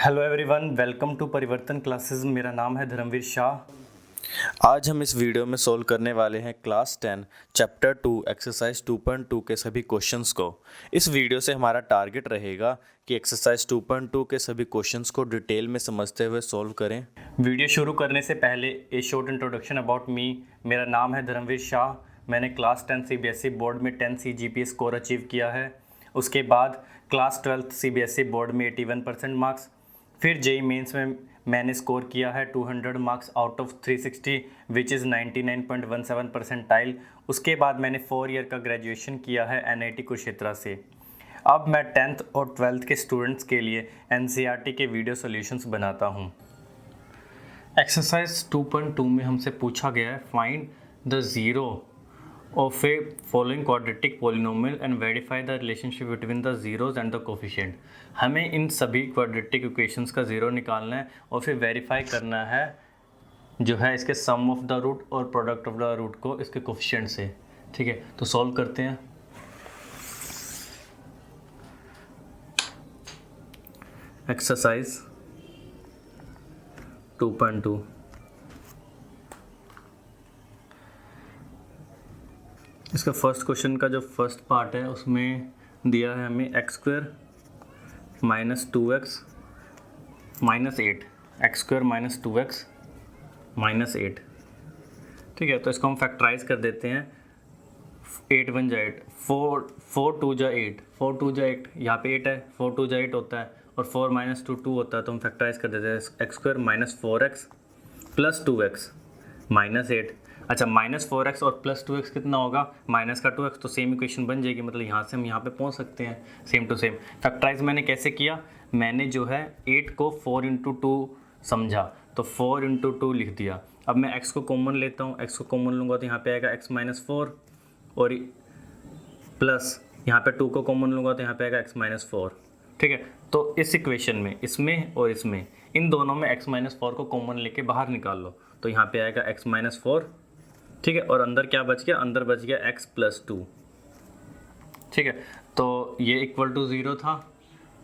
Hello everyone, welcome to परिवर्तन classes. मेरा नाम है धर्मवीर शाह। आज हम इस वीडियो में सोल्व करने वाले हैं क्लास 10 चैप्टर 2 एक्सरसाइज 2.2 के सभी क्वेश्चंस को। इस वीडियो से हमारा टारगेट रहेगा कि एक्सरसाइज 2.2 के सभी क्वेश्चंस को डिटेल में समझते हुए सोल्व करें। वीडियो शुरू करने से पहले ए शॉर्ट इंट्रोडक्शन अबाउट मी। मेरा नाम है धर्मवीर शाह। मैंने क्लास 10 सीबीएसई बोर्ड में 10 CGPA स्कोर अचीव किया है। उसके बाद क्लास 12 सीबीएसई बोर्ड में 81% मार्क्स। फिर जेई मेंस में मैंने स्कोर किया है 200 marks out of 360 which is 99.17 percentile. उसके बाद मैंने 4 ईयर का ग्रेजुएशन किया है NIT कुरुक्षेत्र से। अब मैं 10th और 12th के स्टूडेंट्स के लिए NCERT के वीडियो सॉल्यूशंस बनाता हूँ। एक्सरसाइज 2.2 में हमसे पूछा गया है find the zero of a following quadratic polynomial and verify the relationship between the zeros and the coefficient। हमें इन सभी quadratic equations का ज़ीरो निकालना है और फिर वेरीफाई करना है जो है इसके सम ऑफ द रूट और प्रोडक्ट ऑफ द रूट को इसके कोफिशिएंट से। ठीक है, तो सॉल्व करते हैं। एक्सरसाइज 2.2 इसका फर्स्ट क्वेश्चन का जो फर्स्ट पार्ट है उसमें दिया है हमें x² - 2x - 8 x² - 2x - 8। ठीक है, तो इसको हम फैक्टराइज कर देते हैं। 8 बन जाए 8, 4 2 जा 8, 4 2 जा 8, यहाँ पे 8 है, 4 2 जा 8 होता है और 4 - 2 2 होता है, तो हम फैक्टराइज कर देते हैं। x² - 4x + 2x - 8। अच्छा, -4x और +2x कितना होगा? माइनस का 2x, तो सेम इक्वेशन बन जाएगी। मतलब यहाँ से हम यहाँ पे पहुँच सकते हैं सेम टू सेम। फैक्टराइज मैंने कैसे किया? मैंने जो है 8 को 4 × 2 समझा, तो 4 × 2 लिख दिया। अब मैं x को कॉमन लेता हूँ, x को कॉमन लूँगा तो यहाँ पे आएगा x - 4 और प्लस यहाँ पे 2 को कॉमन लूँगा तो यहाँ पे आएगा x - 4। ठीक है, तो इस इक्वेशन में इसमें और इसमें इन दोनों में x - 4 को कॉमन लेके बाहर निकाल लो, तो यहाँ पे आएगा x - 4। ठीक है, और अंदर क्या बच गया? अंदर बच गया x + 2। ठीक है, तो ये इक्वल टू 0 था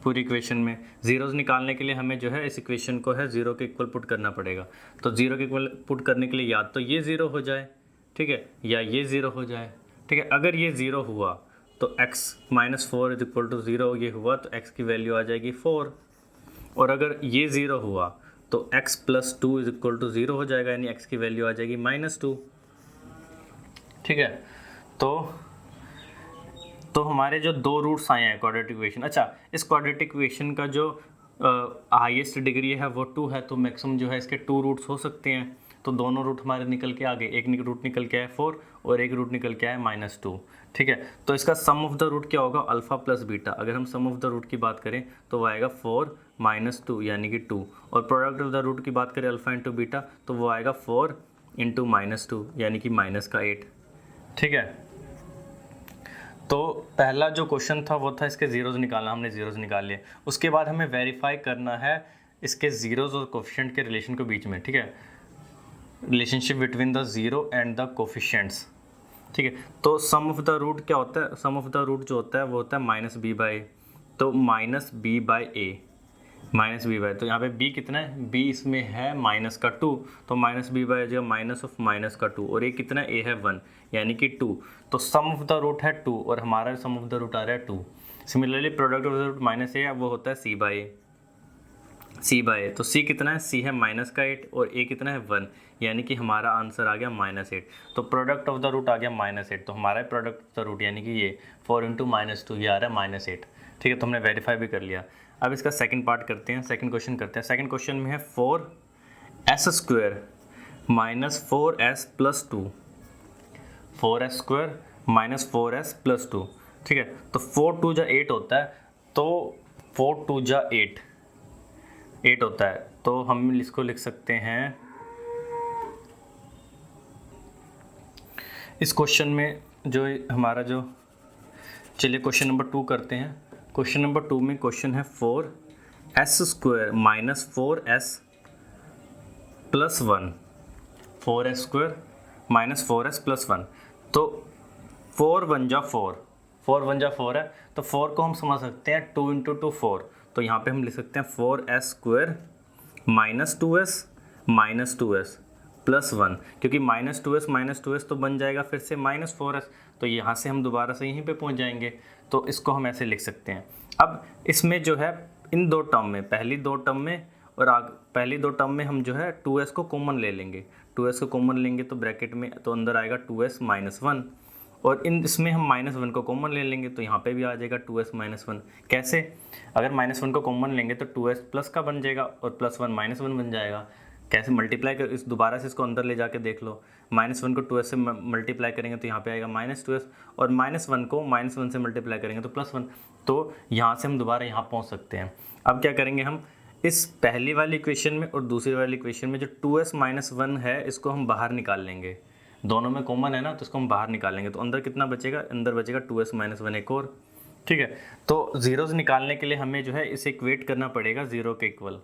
पूरी इक्वेशन में। ज़ीरोज़ निकालने के लिए हमें जो है इस इक्वेशन को है 0 के इक्वल पुट करना पड़ेगा। तो 0 के इक्वल पुट करने के लिए या तो ये 0 हो जाए, ठीक है, या ये 0 हो जाए। ठीक है, अगर ये 0 हुआ तो x - 4 = 0 ये हुआ तो x की वैल्यू आ जाएगी 4। और अगर ये 0 हुआ तो x + 2 = 0 हो जाएगा, यानी x की वैल्यू आ जाएगी -2। ठीक है, तो हमारे जो दो रूट्स आए हैं क्वाड्रेटिक इक्वेशन। अच्छा, इस क्वाड्रेटिक इक्वेशन का जो हाईएस्ट डिग्री है वो 2 है, तो मैक्सिमम जो है इसके 2 रूट्स हो सकते हैं। तो दोनों रूट हमारे निकल के आ गए। एक रूट निकल के आया 4 और एक रूट निकल के आया -2। ठीक है, तो इसका सम ऑफ द रूट क्या होगा? Alpha + beta. अगर हम सम ऑफ द रूट की बात करें तो वो आएगा 4 - 2 यानी कि 2, और प्रोडक्ट ऑफ द रूट की बात करें अल्फ़ा × बीटा तो वो आएगा 4 × -2 यानी कि -8। ठीक है, तो पहला जो क्वेश्चन था वो था इसके ज़ीरोज़ निकालना, हमने ज़ीरोज़ निकाल लिए। उसके बाद हमें वेरीफाई करना है इसके ज़ीरोज़ और कोफिशिएंट के रिलेशन के बीच में। ठीक है, relationship between the zero and the coefficients. ठीक है, तो सम ऑफ द रूट क्या होता है? सम ऑफ द रूट जो होता है वो होता है -b/a। तो -b/a तो यहाँ पे b कितना है? b इसमें है -2, तो -b/a जो माइनस ऑफ -2, और ये कितना है? a है 1 यानी कि 2। तो सम ऑफ द रूट है 2 और हमारा सम ऑफ द रूट आ रहा है 2। Similarly product of the root -a है, वो होता है c/a। तो c कितना है? c है -8 और a कितना है? 1, यानी कि हमारा आंसर आ गया -8। तो प्रोडक्ट ऑफ द रूट आ गया -8, तो हमारा प्रोडक्ट ऑफ द रूट यानी कि ये 4 × -2 ये आ रहा है -8। ठीक है, तो हमने वेरीफाई भी कर लिया। अब इसका सेकंड पार्ट करते हैं, सेकंड क्वेश्चन करते हैं। सेकंड क्वेश्चन में है 4s² - 4s + 2, 4s² - 4s + 2। ठीक है, तो 4 2 जा 8 होता है, तो 4 2 जा 8 होता है, तो हम इसको लिख सकते हैं। इस क्वेश्चन में जो हमारा जो, चलिए क्वेश्चन नंबर 2 करते हैं। क्वेश्चन नंबर 2 में क्वेश्चन है 4s² - 4s + 1, 4s² - 4s + 1। तो 4 1 जा 4 है, तो 4 को हम समझ सकते हैं 2 × 2 4, तो यहाँ पे हम लिख सकते हैं 4s square minus 2s plus 1, क्योंकि माइनस टू एस तो बन जाएगा फिर से माइनस 4s, तो यहाँ से हम दोबारा से यहीं पे पहुँच जाएंगे। तो इसको हम ऐसे लिख सकते हैं। अब इसमें जो है इन दो टर्म में, पहली दो टर्म में हम जो है 2s को कॉमन ले लेंगे। 2s को कॉमन लेंगे तो ब्रैकेट में तो अंदर आएगा 2s माइनस 1, और इसमें हम माइनस 1 को कॉमन ले लेंगे तो यहाँ पे भी आ जाएगा 2s माइनस 1। कैसे? अगर माइनस 1 को कॉमन लेंगे तो 2s प्लस का बन जाएगा और प्लस 1 माइनस 1 बन जाएगा। कैसे? मल्टीप्लाई कर, इस दोबारा से इसको अंदर ले जाके देख लो। माइनस 1 को 2s से मल्टीप्लाई करेंगे तो यहाँ पे आएगा माइनस 2s, और माइनस 1 को माइनस 1 से मल्टीप्लाई करेंगे तो प्लस 1। तो यहाँ से हम दोबारा यहाँ पहुँच सकते हैं। अब क्या करेंगे हम, इस पहली वाली इक्वेशन में और दूसरी वाली इक्वेशन में जो 2s माइनस 1 है इसको हम बाहर निकाल लेंगे। दोनों में कॉमन है ना, तो इसको हम बाहर निकालेंगे तो अंदर कितना बचेगा? अंदर बचेगा 2s माइनस 1 एक और। ठीक है, तो जीरोस निकालने के लिए हमें जो है इसे इक्वेट करना पड़ेगा जीरो के इक्वल।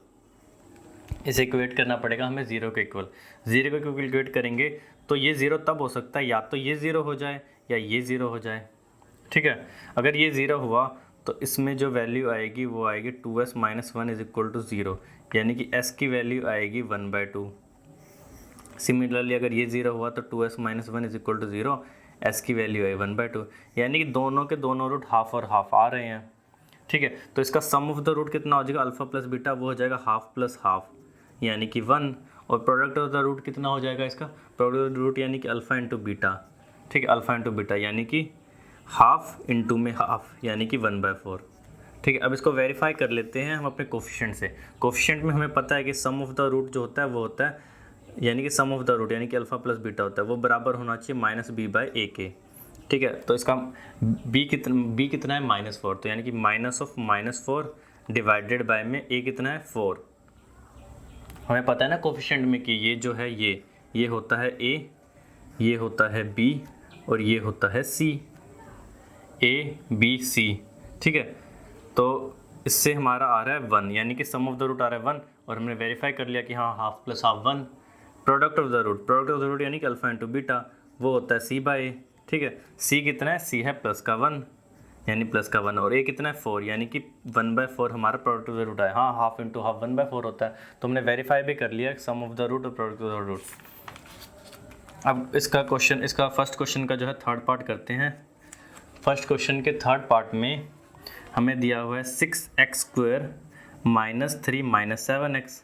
इसे इक्वेट करना पड़ेगा हमें जीरो के इक्वल। जीरो को इक्वेट करेंगे तो ये जीरो तब हो सकता है या तो ये जीरो हो जाए या ये जीरो हो जाए। ठीक है, अगर ये जीरो हुआ तो इसमें जो वैल्यू आएगी वो आएगी 2s minus 1 is equal to 0, यानी कि s की वैल्यू आएगी 1/2। सिमिलरली अगर ये 0 हुआ तो 2s minus 1 is equal to 0, s की वैल्यू है 1/2, यानी कि दोनों के दोनों रूट हाफ और हाफ आ रहे हैं। ठीक है, तो इसका सम ऑफ द रूट कितना हो जाएगा? अल्फा प्लस बीटा, वो हो जाएगा हाफ प्लस हाफ यानी कि 1, और प्रोडक्ट ऑफ द रूट कितना हो जाएगा इसका? प्रोडक्ट ऑफ द रूट यानी कि अल्फा इंटू बीटा। ठीक है, अल्फा इंटू बीटा यानी कि हाफ इंटू में हाफ यानी कि 1/4। ठीक है, अब इसको वेरीफाई कर लेते हैं हम अपने कोफिशिएंट से। कोफिशिएंट में हमें पता है कि सम ऑफ द रूट जो होता है वो होता है, यानी कि सम ऑफ द रूट यानी कि अल्फा प्लस बीटा होता है, वो बराबर होना चाहिए -b/a के। ठीक है, तो इसका b कितना है? -4, तो यानी कि माइनस ऑफ -4 डिवाइडेड बाय में a कितना है? 4। हमें पता है ना कोफिशिएंट में कि ये जो है ये होता है a, ये होता है b और ये होता है c, a b c। ठीक है, तो इससे हमारा आ रहा है 1, यानी कि सम ऑफ द रूट आ रहा है 1, और हमने वेरीफाई कर लिया कि हाँ half plus half 1। Product of the root यानी कि अल्फा इंटू बीटा, वो होता है c/a। ठीक है, c कितना है? c है प्लस का 1 यानी प्लस का 1, और a कितना है? 4 यानी कि 1/4 हमारा प्रोडक्ट ऑफ द रूट है। हाँ, हाफ इंटू हाफ 1/4 होता है, तो हमने वेरीफाई भी कर लिया सम ऑफ द रूट और प्रोडक्ट ऑफ द रूट। अब इसका फर्स्ट क्वेश्चन का जो है थर्ड पार्ट करते हैं। फर्स्ट क्वेश्चन के थर्ड पार्ट में हमें दिया हुआ है 6x square minus 3 minus 7x।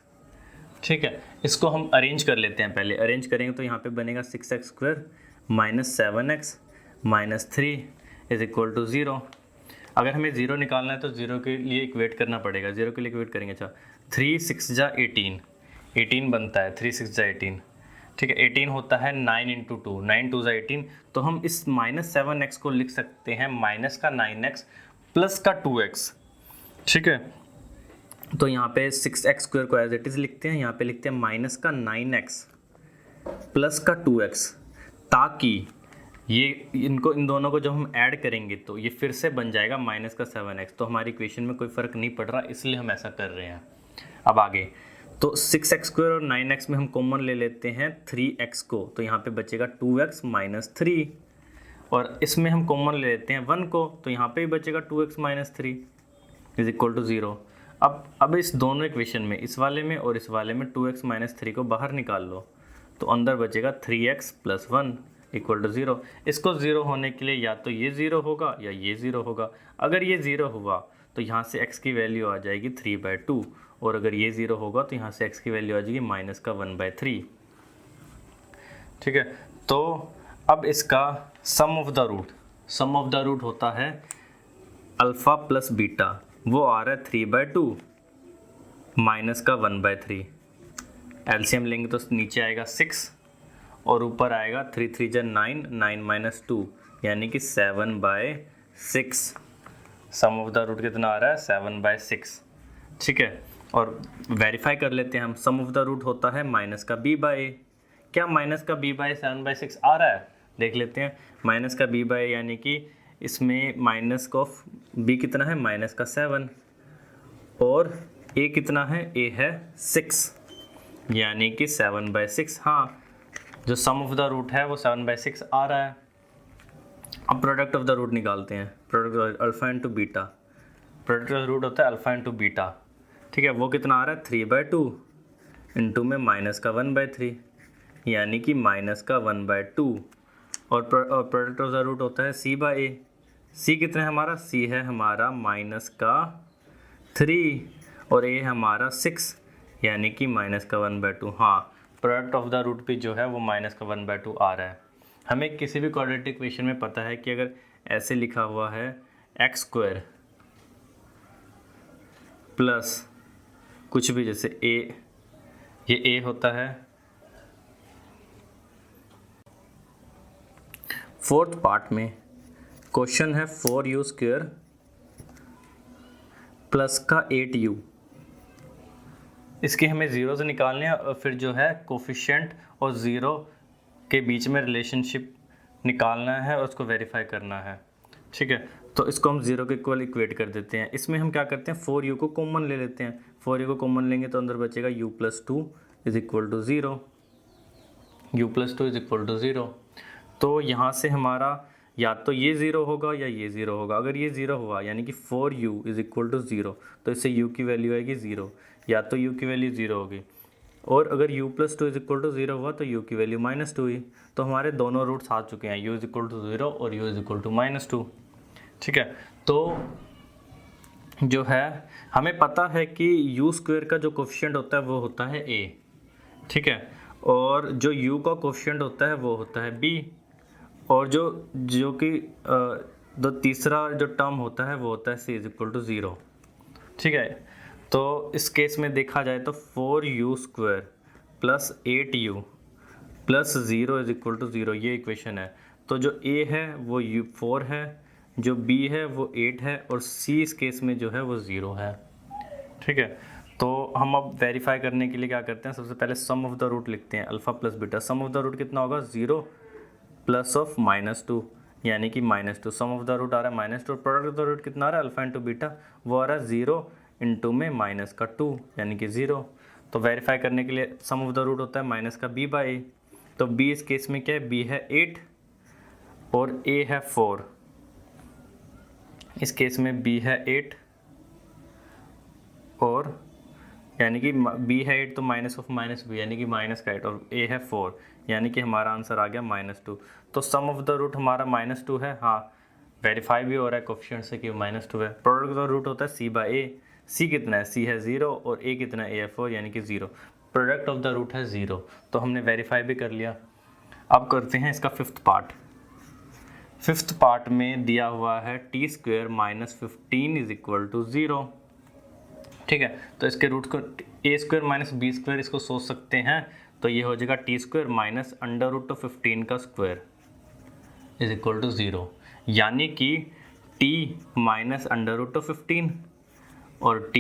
ठीक है, इसको हम अरेंज कर लेते हैं। पहले अरेंज करेंगे तो यहाँ पे बनेगा 6x square minus 7x minus 3 is equal to 0। अगर हमें 0 निकालना है तो 0 के लिए इक्वेट करना पड़ेगा। 0 के लिए इक्वेट करेंगे, अच्छा 3 6 जा 18, 18 बनता है, 3 6 जा 18। ठीक है, 18 होता है 9 इंटू 2, 9 2 जा 18, तो हम इस माइनस 7x को लिख सकते हैं माइनस का 9x प्लस का 2x। ठीक है, तो यहाँ पे 6x स्क्वायर को एज इट इज़ लिखते हैं, यहाँ पे लिखते हैं माइनस का 9x प्लस का 2x, ताकि ये इन दोनों को जब हम ऐड करेंगे तो ये फिर से बन जाएगा माइनस का 7x। तो हमारी इक्वेशन में कोई फ़र्क नहीं पड़ रहा, इसलिए हम ऐसा कर रहे हैं। अब आगे तो 6x स्क्वायर और 9x में हम कॉमन ले लेते हैं 3x को, तो यहाँ पे बचेगा 2x माइनस 3, और इसमें हम कॉमन ले लेते हैं 1 को, तो यहाँ पे भी बचेगा 2x minus 3 is equal to 0। अब इस दोनों इक्वेशन में, इस वाले में और इस वाले में 2x माइनस 3 को बाहर निकाल लो, तो अंदर बचेगा 3x प्लस 1 इक्वल टू 0। इसको 0 होने के लिए या तो ये 0 होगा या ये 0 होगा। अगर ये 0 हुआ तो यहाँ से x की वैल्यू आ जाएगी 3/2, और अगर ये 0 होगा तो यहाँ से x की वैल्यू आ जाएगी माइनस का 1/3। ठीक है, तो अब इसका सम ऑफ द रूट होता है अल्फ़ा प्लस बीटा, वो आ रहा है 3/2 माइनस का 1/3। एलसीएम लेंगे तो नीचे आएगा 6 और ऊपर आएगा 3 3 जा 9, 9 माइनस 2 यानी कि 7/6। सम ऑफ द रूट कितना आ रहा है? 7/6। ठीक है, और वेरीफाई कर लेते हैं हम। सम ऑफ द रूट होता है माइनस का b/a। क्या माइनस का b/7/6 आ रहा है? देख लेते हैं। माइनस का b/a यानी कि इसमें माइनस का b कितना है? माइनस का 7, और a कितना है? a है 6 यानी कि 7/6। हाँ, जो सम ऑफ द रूट है वो 7/6 आ रहा है। अब प्रोडक्ट ऑफ द रूट निकालते हैं। Product alpha into beta, product of the root होता है अल्फ़ा इंटू बीटा, ठीक है। वो कितना आ रहा है 3/2 इंटू में माइनस का 1/3 यानी कि माइनस का 1/2 और प्रोडक्ट ऑफ द रूट होता है c/a। c कितना है हमारा, c है हमारा माइनस का 3 और a हमारा 6 यानी कि माइनस का 1/2। हाँ, प्रोडक्ट ऑफ द रूट भी जो है वो माइनस का 1/2 आ रहा है। हमें किसी भी क्वाड्रेटिक इक्वेशन में पता है कि अगर ऐसे लिखा हुआ है x² प्लस कुछ भी, जैसे a, ये a होता है। फोर्थ पार्ट में क्वेश्चन है 4u² प्लस का 8u। इसके हमें ज़ीरो से निकालने हैं और फिर जो है कोफिशिएंट और ज़ीरो के बीच में रिलेशनशिप निकालना है और उसको वेरीफाई करना है, ठीक है। तो इसको हम ज़ीरो के इक्वल इक्वेट कर देते हैं। इसमें हम क्या करते हैं, 4u को कॉमन ले लेते हैं। 4u को कॉमन लेंगे तो अंदर बचेगा u+2 is equal to 0, u+2 is equal to 0। तो यहाँ से हमारा या तो ये 0 होगा या ये 0 होगा। अगर ये 0 हुआ यानी कि 4u इज इक्वल टू 0, तो इससे u की वैल्यू आएगी 0, या तो u की वैल्यू 0 होगी। और अगर u+2 इज इक्वल टू 0 हुआ तो u की वैल्यू -2 हुई। तो हमारे दोनों रूट्स आ चुके हैं, u इज इक्वल टू 0 और u इज इक्वल टू -2, ठीक है। तो जो है हमें पता है कि u² का जो कोफिशिएंट होता है वो होता है a, ठीक है, और जो u का कोफिशिएंट होता है वो होता है b, और जो कि दो तीसरा जो टर्म होता है वो होता है c इज इक्वल टू 0, ठीक है। तो इस केस में देखा जाए तो 4u² plus 8u plus 0 is equal to 0 ये इक्वेशन है। तो जो a है वो 4 है, जो b है वो 8 है और c इस केस में जो है वो 0 है, ठीक है। तो हम अब वेरीफाई करने के लिए क्या करते हैं, सबसे पहले सम ऑफ द रूट लिखते हैं, alpha plus beta. Sum of the root कितना होगा, 0 प्लस ऑफ -2 यानी कि -2। सम ऑफ द रूट आ रहा है -2, प्रोडक्ट ऑफ द रूट कितना आ रहा है अल्फ़ा इंटू बीटा, वो आ रहा है 0 इंटू में -2 यानी कि 0। तो वेरीफाई करने के लिए सम ऑफ द रूट होता है माइनस का b/a। तो b इस केस में क्या है, b है 8 और a है 4। इस केस में b है 8 और यानी कि b है 8 तो माइनस ऑफ माइनस b यानी कि माइनस का 8 और a है 4 यानी कि हमारा आंसर आ गया -2। तो सम ऑफ द रूट हमारा -2 है। हाँ, वेरीफाई भी हो रहा है कोफिशिएंट से कि -2 है। प्रोडक्ट ऑफ द रूट होता है c/a। c कितना है, c है 0 और a कितना है, a है 4 यानी कि 0। प्रोडक्ट ऑफ द रूट है 0, तो हमने वेरीफाई भी कर लिया। अब करते हैं इसका फिफ्थ पार्ट। फिफ्थ पार्ट में दिया हुआ है t² - 15 इज इक्वल टू 0, ठीक है। तो इसके रूट को a² - b² इसको सोच सकते हैं, तो ये हो जाएगा t² - √15 का स्क्वायर इज इक्वल टू 0, यानी कि t माइनस √15 और t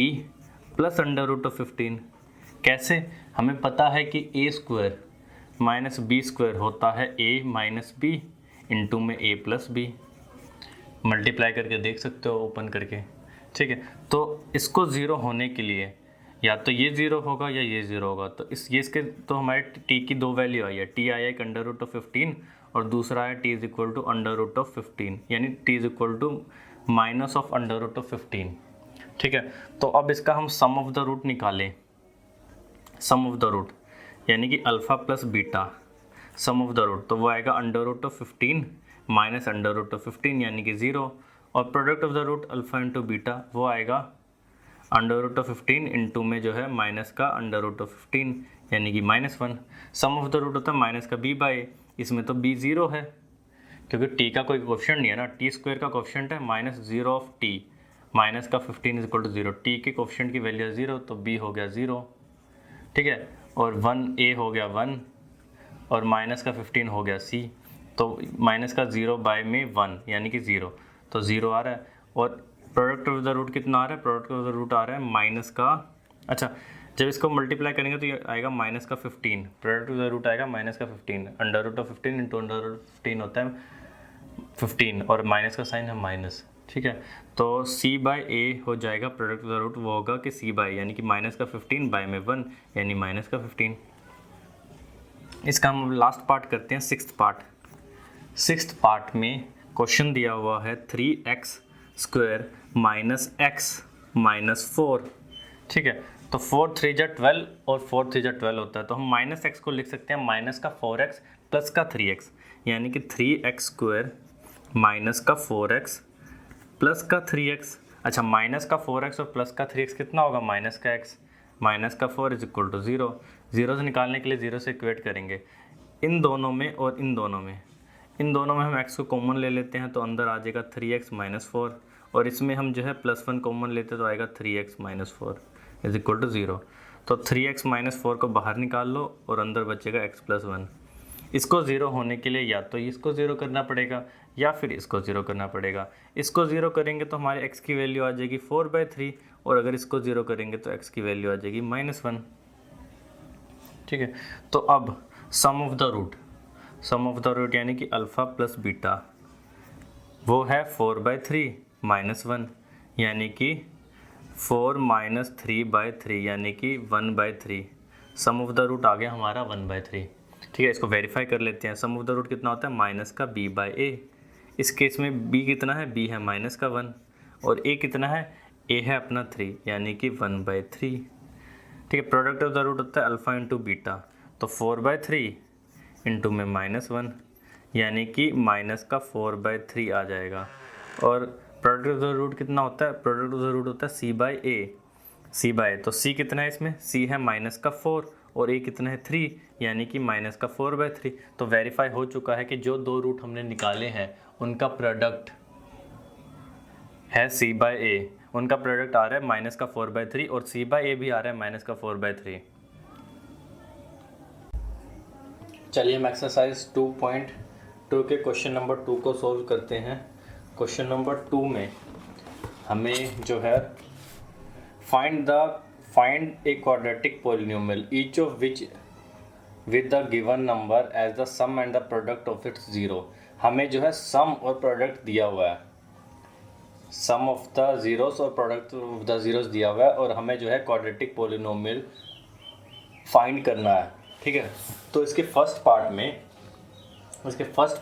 प्लस √15। कैसे, हमें पता है कि a² - b² होता है a - b इंटू में a प्लस b। मल्टीप्लाई करके देख सकते हो ओपन करके, ठीक है। तो इसको 0 होने के लिए या तो ये 0 होगा या ये 0 होगा। तो इसके तो हमारे t की दो वैल्यू आई है, t आया एक √15 और दूसरा है t इज इक्वल टू √15 यानी t is equal to minus of √15, ठीक है। तो अब इसका हम सम ऑफ द रूट निकालें। सम ऑफ द रूट यानी कि alpha plus beta sum of the root, तो वो आएगा √15 माइनस √15 यानी कि 0, और product of the root alpha into beta वो आएगा √15 इंटू में जो है माइनस का √15 यानी कि -1। सम ऑफ द रूट होता है माइनस का b/a, इसमें तो b 0 है क्योंकि t का कोई कोफिशिएंट नहीं है ना, t² का कोफिशिएंट है -0 ऑफ t, माइनस का 15 इज इक्वल टू 0। t के कोफिशिएंट की वैल्यू है 0 तो b हो गया 0, ठीक है, और 1a हो गया 1 और माइनस का 15 हो गया c, तो माइनस का 0 बाय में 1 यानी कि 0, तो 0 आ रहा है। और प्रोडक्ट ऑफ द रूट कितना आ रहा है, प्रोडक्ट ऑफ द रूट आ रहा है माइनस का, अच्छा जब इसको मल्टीप्लाई करेंगे तो ये आएगा माइनस का 15, प्रोडक्ट ऑफ द रूट आएगा माइनस का 15, √15 इंटू √15 होता है 15 और माइनस का साइन है माइनस, ठीक है। तो c/a हो जाएगा, प्रोडक्ट ऑफ द रूट वो होगा कि c/a यानी कि माइनस का 15 बाय में 1 यानी माइनस का 15। इसका हम लास्ट पार्ट करते हैं, सिक्स्थ पार्ट। सिक्स्थ पार्ट में क्वेश्चन दिया हुआ है 3x² माइनस एक्स माइनस 4, ठीक है। तो 4 3 जा 12 और 4 3 जा 12 होता है, तो हम माइनस एक्स को लिख सकते हैं माइनस का 4x प्लस का 3x, यानी कि 3x स्क्वायर माइनस का 4x प्लस का 3x। अच्छा, माइनस का 4x और प्लस का 3x कितना होगा, माइनस का x माइनस का 4 इज इक्वल टू 0। 0 से निकालने के लिए 0 से इक्वेट करेंगे इन दोनों में और इन दोनों में। इन दोनों में हम x को कॉमन ले लेते हैं तो अंदर आ जाएगा 3x माइनस 4, और इसमें हम जो है +1 कॉमन लेते तो आएगा 3x minus 4 is equal to 0। तो 3x माइनस 4 को बाहर निकाल लो और अंदर बचेगा x प्लस 1। इसको 0 होने के लिए या तो इसको 0 करना पड़ेगा या फिर इसको 0 करना पड़ेगा। इसको 0 करेंगे तो हमारे x की वैल्यू आ जाएगी 4/3, और अगर इसको 0 करेंगे तो x की वैल्यू आ जाएगी -1, ठीक है। तो अब सम ऑफ द रूट यानी कि अल्फ़ा प्लस बीटा वो है 4/3 -1, यानी कि 4 - 3/3 यानी कि 1/3। सम ऑफ द रूट आ गया हमारा 1/3, ठीक है। इसको वेरीफाई कर लेते हैं। सम ऑफ द रूट कितना होता है, माइनस का b/a। इस केस में b कितना है, b है माइनस का 1, और a कितना है, a है अपना 3 यानी कि 1/3, ठीक है। प्रोडक्ट ऑफ द रूट होता है अल्फ़ा इंटू बीटा, तो 4/3 इंटू में -1 यानी कि माइनस का 4/3 आ जाएगा। और प्रोडक्ट ऑफ द रूट कितना होता है, प्रोडक्ट ऑफ द रूट होता है c/a। तो c कितना है इसमें, c है माइनस का 4 और a कितना है 3 यानी कि माइनस का 4/3। तो वेरीफाई हो चुका है कि जो दो रूट हमने निकाले हैं उनका प्रोडक्ट है c/a, उनका प्रोडक्ट आ रहा है माइनस का 4/3 और c/a भी आ रहा है माइनस का 4/3। चलिए हम एक्सरसाइज 2.2 के क्वेश्चन नंबर 2 को सॉल्व करते हैं। क्वेश्चन नंबर 2 में हमें जो है find a quadratic polynomial each of which with the given number as the sum and the product of its 0। हमें जो है सम और प्रोडक्ट दिया हुआ है, सम ऑफ द जीरोस और प्रोडक्ट ऑफ द जीरोस दिया हुआ है, और हमें जो है क्वाड्रेटिक पॉलिनोमियल फाइंड करना है, ठीक है। तो इसके फर्स्ट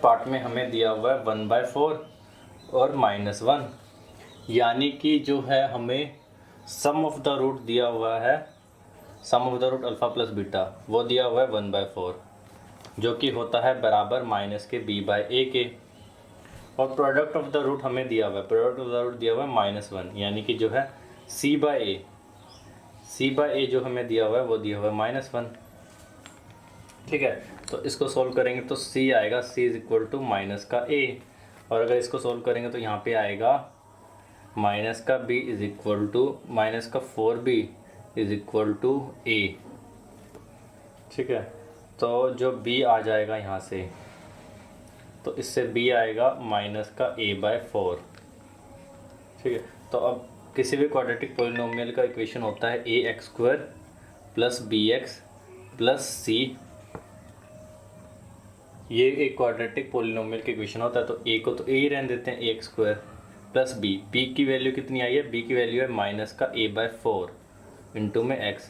पार्ट में हमें दिया हुआ है 1/4 और -1, यानी कि जो है हमें सम ऑफ द रूट दिया हुआ है, sum of the root alpha plus beta वो दिया हुआ है 1/4, जो कि होता है बराबर माइनस के b/a के, और प्रोडक्ट ऑफ द रूट हमें दिया हुआ है, प्रोडक्ट ऑफ द रूट दिया हुआ है -1, यानी कि जो है c/a जो हमें दिया हुआ है वो दिया हुआ है -1, ठीक है। तो इसको सोल्व करेंगे तो c आएगा, c is equal to minus का a, और अगर इसको सोल्व करेंगे तो यहाँ पे आएगा माइनस का b is equal to minus का 4b is equal to a, ठीक है। तो जो b आ जाएगा यहाँ से, तो इससे b आएगा माइनस का a/4, ठीक है। तो अब किसी भी क्वाड्रेटिक पॉलिनोमियल का इक्वेशन होता है ax² plus bx plus c। ये एक क्वाड्रेटिक पॉलिनोमियल का इक्वेशन होता है, तो a को तो a ही रहने देते हैं, ax² प्लस b की वैल्यू कितनी आई है, b की वैल्यू है माइनस का a/4 इंटू में x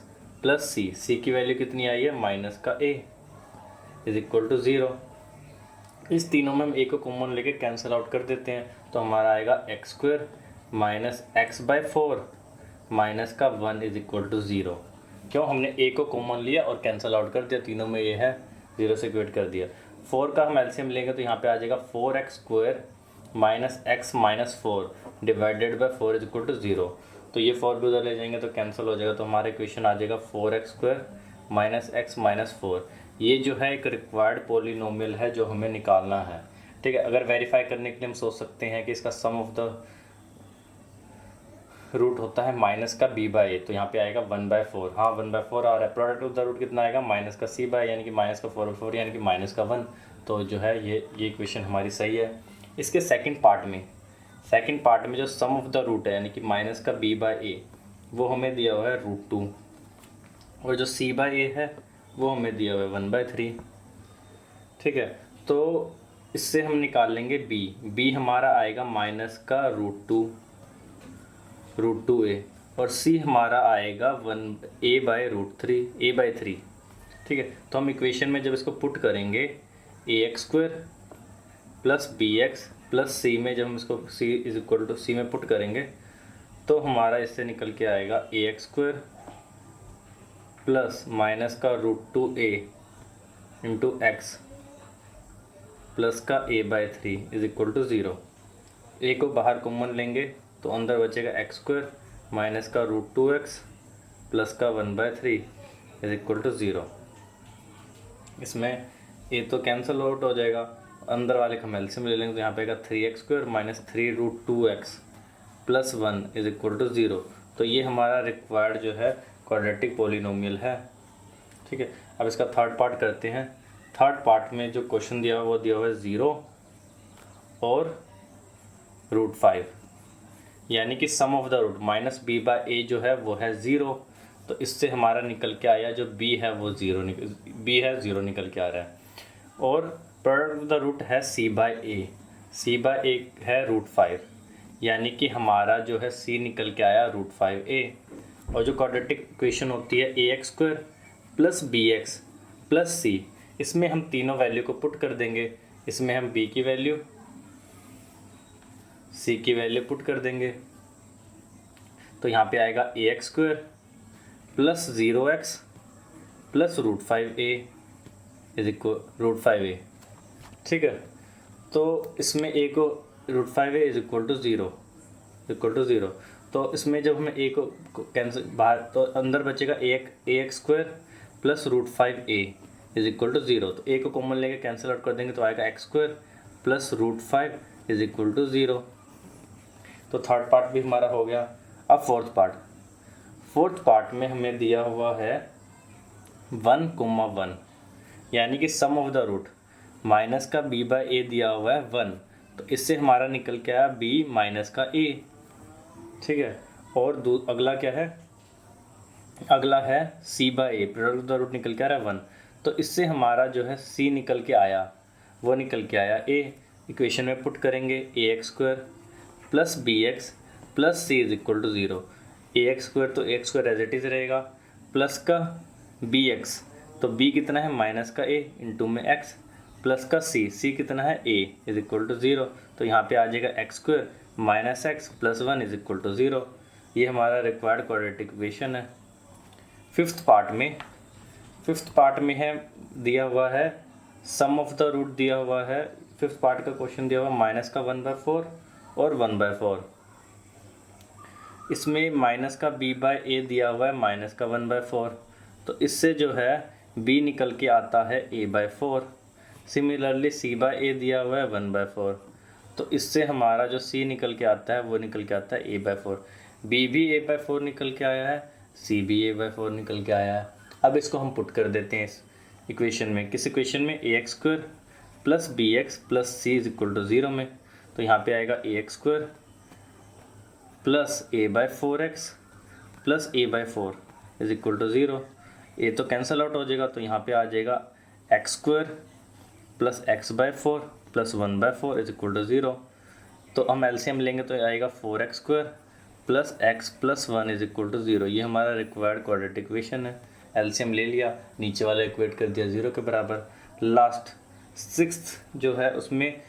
प्लस c की वैल्यू कितनी आई है, माइनस का a इज इक्वल टू 0। इस तीनों में हम a को कॉमन लेके कैंसिल आउट कर देते हैं, तो हमारा आएगा x² माइनस x/4 माइनस का 1 इज इक्वल टू 0। क्यों, हमने a को कॉमन लिया और कैंसिल आउट कर दिया, तीनों में a है, 0 से इक्वेट कर दिया। 4 का हम एलसीएम लेंगे तो यहाँ पे आ जाएगा 4x² minus x minus 4 divided by 4 is equal to 0। तो ये 4 भी उधर ले जाएंगे तो कैंसिल हो जाएगा, तो हमारा इक्वेशन आ जाएगा 4x² माइनस x माइनस 4। ये जो है एक रिक्वायर्ड पॉलिनोमियल है जो हमें निकालना है, ठीक है। अगर वेरीफाई करने के लिए हम सोच सकते हैं कि इसका सम ऑफ द रूट होता है माइनस का b/a, तो यहाँ पे आएगा 1/4, हाँ 1/4 आ रहा है। प्रोडक्ट ऑफ द रूट कितना आएगा, माइनस का c/a यानी कि माइनस का 4/4 यानी कि माइनस का 1। तो जो है ये इक्वेशन हमारी सही है। इसके सेकंड पार्ट में जो सम ऑफ द रूट है यानी कि माइनस का b/a वो हमें दिया हुआ है √2, और जो c/a है वो हमें दिया हुआ है 1/3, ठीक है। तो इससे हम निकाल लेंगे b हमारा आएगा माइनस का √2a, और c हमारा आएगा a/3, ठीक है। तो हम इक्वेशन में जब इसको पुट करेंगे ax² plus bx plus c में, जब हम इसको c is equal to c में पुट करेंगे तो हमारा इससे निकल के आएगा ax² प्लस माइनस का √2a इंटू एक्स प्लस का a/3 is equal to 0। a को बाहर कॉमन लेंगे तो अंदर बचेगा x² माइनस का √2x प्लस का 1/3 इज इक्वल टू 0। इसमें a तो कैंसिल आउट हो जाएगा, अंदर वाले का हम एलसीएम ले लेंगे तो यहाँ पे आएगा 3x² minus 3√2x plus 1 is equal to 0। तो ये हमारा रिक्वायर्ड जो है क्वाड्रेटिक पॉलिनोमियल है। ठीक है, अब इसका थर्ड पार्ट करते हैं। थर्ड पार्ट में जो क्वेश्चन दिया हुआ वो दिया हुआ है 0 और √5, यानी कि sum of the root minus b/a जो है वो है 0। तो इससे हमारा निकल के आया जो b है वो 0 निकल के आ रहा है। और प्रोडक्ट ऑफ द रूट है c/a, c/a है √5, यानी कि हमारा जो है c निकल के आया √5a। और जो क्वाड्रेटिक इक्वेशन होती है ax² plus bx plus c, इसमें हम तीनों वैल्यू को पुट कर देंगे। इसमें हम b की वैल्यू, c की वैल्यू पुट कर देंगे, तो यहाँ पे आएगा ax² plus 0x plus √5a is equal √5a। ठीक है, तो इसमें a को √5a इज इक्वल टू 0, तो इसमें जब हमें a को कैंसिल बाहर तो अंदर बचेगा ax² plus √5a is equal to 0। तो a को कॉमन लेके कैंसिल आउट कर देंगे तो आएगा x² plus √5 is equal to 0। तो थर्ड पार्ट भी हमारा हो गया। अब फोर्थ पार्ट में हमें दिया हुआ है 1,1, यानी कि sum of the root minus का b/a दिया हुआ है 1, तो इससे हमारा निकल के आया b माइनस का a। ठीक है, और अगला क्या है, अगला है c/a, product of the root निकल के आ रहा है 1, तो इससे हमारा जो है c निकल के आया वो निकल के आया a। इक्वेशन में पुट करेंगे ax² plus bx plus c is equal to 0। ax² तो ax² एज इट इज़ रहेगा, प्लस का bx, तो b कितना है माइनस का a इंटू में x प्लस का c कितना है a इज इक्वल टू 0। तो यहाँ पे आ जाएगा x² minus x plus 1 is equal to 0। ये हमारा रिक्वायर्ड क्वाड्रेटिक इक्वेशन है। फिफ्थ पार्ट में है दिया हुआ है सम ऑफ द रूट दिया हुआ है। फिफ्थ पार्ट का क्वेश्चन दिया हुआ है माइनस का 1/4 और 1/4। इसमें माइनस का b/a दिया हुआ है माइनस का 1/4, तो इससे जो है b निकल के आता है a/4। सिमिलरली c/a दिया हुआ है 1/4, तो इससे हमारा जो c निकल के आता है वो निकल के आता है a/4। b भी a/4 निकल के आया है, c भी a/4 निकल के आया है। अब इसको हम पुट कर देते हैं इस इक्वेशन में। किस इक्वेशन में, ax² plus bx plus c is equal to 0 में। तो यहाँ पे आएगा ax² plus a/4x plus a/4 is equal to 0। a तो कैंसिल आउट हो जाएगा, तो यहाँ पे आ जाएगा x² plus x/4 plus 1/4 is equal to 0। तो हम एलसीएम लेंगे तो आएगा 4x² plus x plus 1 is equal to 0। ये हमारा रिक्वायर्ड क्वाड्रेटिक इक्वेशन है। एलसीएम ले लिया, नीचे वाला इक्वेट कर दिया 0 के बराबर। लास्ट सिक्स्थ जो है उसमें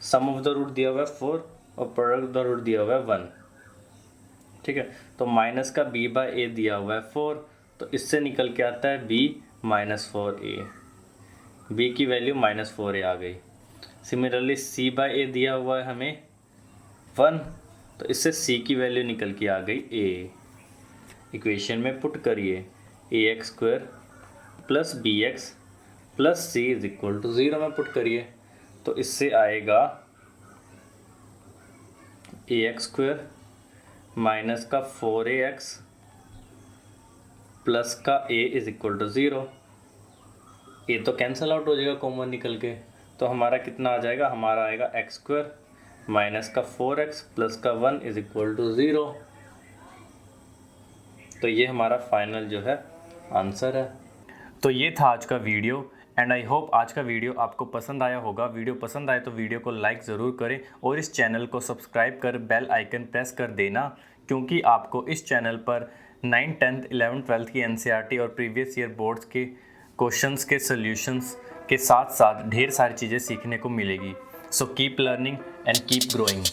सम ऑफ द रूट दिया हुआ है 4 और प्रोडक्ट ऑफ द रूट दिया हुआ है 1। ठीक है, तो माइनस का b/a दिया हुआ है 4, तो इससे निकल के आता है b माइनस 4a। b की वैल्यू माइनस 4a आ गई। सिमिलरली c/a दिया हुआ है हमें 1, तो इससे c की वैल्यू निकल के आ गई a। इक्वेशन में पुट करिए ax² plus bx plus c is equal to 0 में पुट करिए, तो इससे आएगा ax² माइनस का 4ax प्लस का a is equal to 0। a तो कैंसिल आउट हो जाएगा कॉमन निकल के, तो हमारा कितना आ जाएगा, हमारा आएगा x² माइनस का 4x प्लस का 1 इज इक्वल टू 0। तो ये हमारा फाइनल जो है आंसर है। तो ये था आज का वीडियो एंड आई होप आज का वीडियो आपको पसंद आया होगा। वीडियो पसंद आए तो वीडियो को लाइक ज़रूर करें और इस चैनल को सब्सक्राइब कर बेल आइकन प्रेस कर देना, क्योंकि आपको इस चैनल पर 9th, 10th, 11th, 12th की एनसीईआरटी और प्रीवियस ईयर बोर्ड्स के क्वेश्चंस के सॉल्यूशंस के साथ साथ ढेर सारी चीज़ें सीखने को मिलेगी। So keep learning and keep growing.